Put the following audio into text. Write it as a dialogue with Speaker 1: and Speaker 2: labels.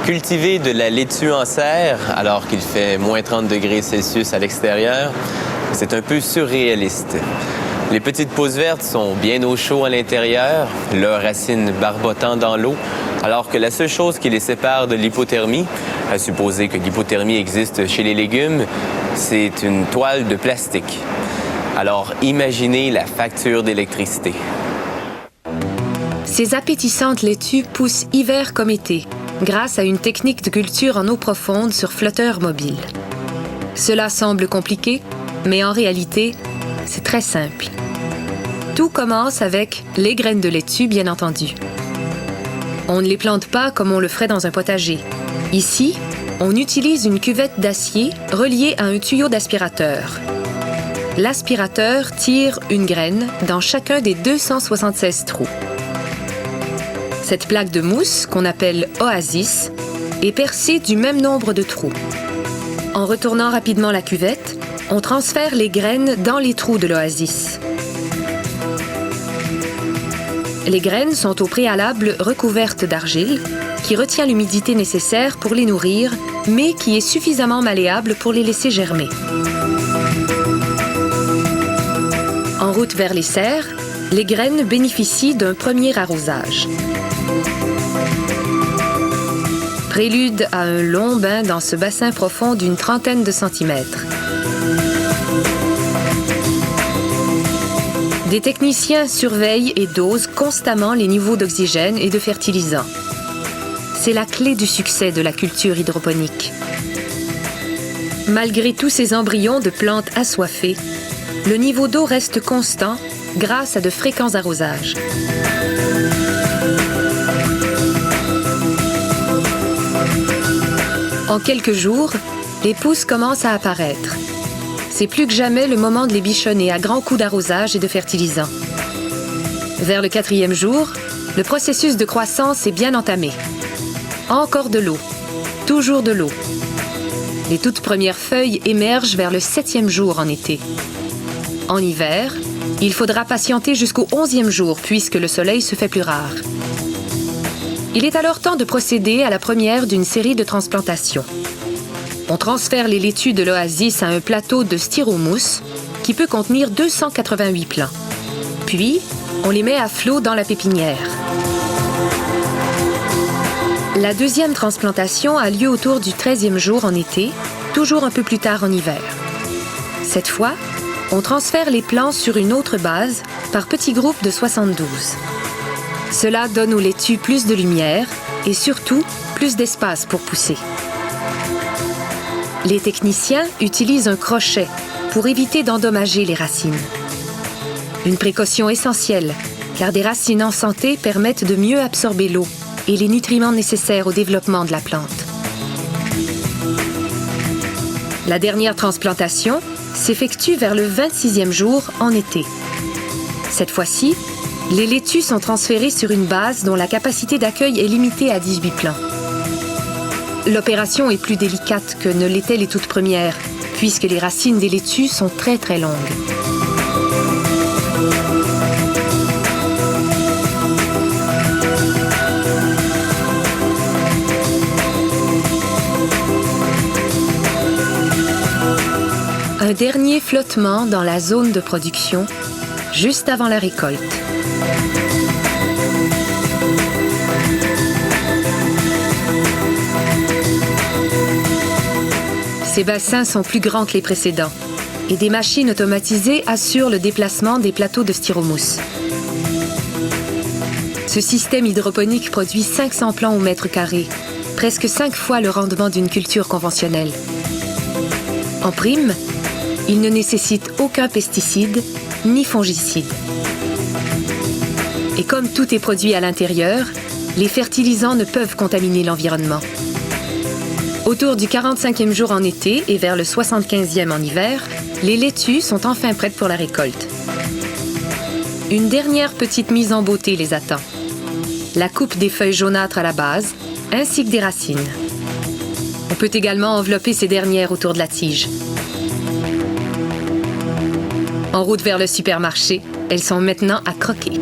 Speaker 1: Cultiver de la laitue en serre alors qu'il fait moins 30 degrés Celsius à l'extérieur, c'est un peu surréaliste. Les petites pousses vertes sont bien au chaud à l'intérieur, leurs racines barbotant dans l'eau, alors que la seule chose qui les sépare de l'hypothermie, à supposer que l'hypothermie existe chez les légumes, c'est une toile de plastique. Alors imaginez la facture d'électricité.
Speaker 2: Ces appétissantes laitues poussent hiver comme été, grâce à une technique de culture en eau profonde sur flotteur mobile. Cela semble compliqué, mais en réalité, c'est très simple. Tout commence avec les graines de laitue, bien entendu. On ne les plante pas comme on le ferait dans un potager. Ici, on utilise une cuvette d'acier reliée à un tuyau d'aspirateur. L'aspirateur tire une graine dans chacun des 276 trous. Cette plaque de mousse, qu'on appelle oasis, est percée du même nombre de trous. En retournant rapidement la cuvette, on transfère les graines dans les trous de l'oasis. Les graines sont au préalable recouvertes d'argile, qui retient l'humidité nécessaire pour les nourrir, mais qui est suffisamment malléable pour les laisser germer. En route vers les serres, les graines bénéficient d'un premier arrosage. Prélude à un long bain dans ce bassin profond d'une trentaine de centimètres. Des techniciens surveillent et dosent constamment les niveaux d'oxygène et de fertilisants. C'est la clé du succès de la culture hydroponique. Malgré tous ces embryons de plantes assoiffées, le niveau d'eau reste constant grâce à de fréquents arrosages. En quelques jours, les pousses commencent à apparaître. C'est plus que jamais le moment de les bichonner à grands coups d'arrosage et de fertilisant. Vers le 4e jour, le processus de croissance est bien entamé. Encore de l'eau, toujours de l'eau. Les toutes premières feuilles émergent vers le 7e jour en été. En hiver, il faudra patienter jusqu'au 11e jour puisque le soleil se fait plus rare. Il est alors temps de procéder à la première d'une série de transplantations. On transfère les laitues de l'oasis à un plateau de styromousse qui peut contenir 288 plants. Puis, on les met à flot dans la pépinière. La deuxième transplantation a lieu autour du 13e jour en été, toujours un peu plus tard en hiver. Cette fois, on transfère les plants sur une autre base par petits groupes de 72. Cela donne aux laitues plus de lumière et surtout plus d'espace pour pousser. Les techniciens utilisent un crochet pour éviter d'endommager les racines. Une précaution essentielle, car des racines en santé permettent de mieux absorber l'eau et les nutriments nécessaires au développement de la plante. La dernière transplantation s'effectue vers le 26e jour en été. Cette fois-ci, les laitues sont transférées sur une base dont la capacité d'accueil est limitée à 18 plants. L'opération est plus délicate que ne l'étaient les toutes premières, puisque les racines des laitues sont très très longues. Un dernier flottement dans la zone de production, juste avant la récolte. Ces bassins sont plus grands que les précédents et des machines automatisées assurent le déplacement des plateaux de styromousse. Ce système hydroponique produit 500 plants au mètre carré, presque 5 fois le rendement d'une culture conventionnelle. En prime, il ne nécessite aucun pesticide ni fongicide. Et comme tout est produit à l'intérieur, les fertilisants ne peuvent contaminer l'environnement. Autour du 45e jour en été et vers le 75e en hiver, les laitues sont enfin prêtes pour la récolte. Une dernière petite mise en beauté les attend. La coupe des feuilles jaunâtres à la base, ainsi que des racines. On peut également envelopper ces dernières autour de la tige. En route vers le supermarché, elles sont maintenant à croquer.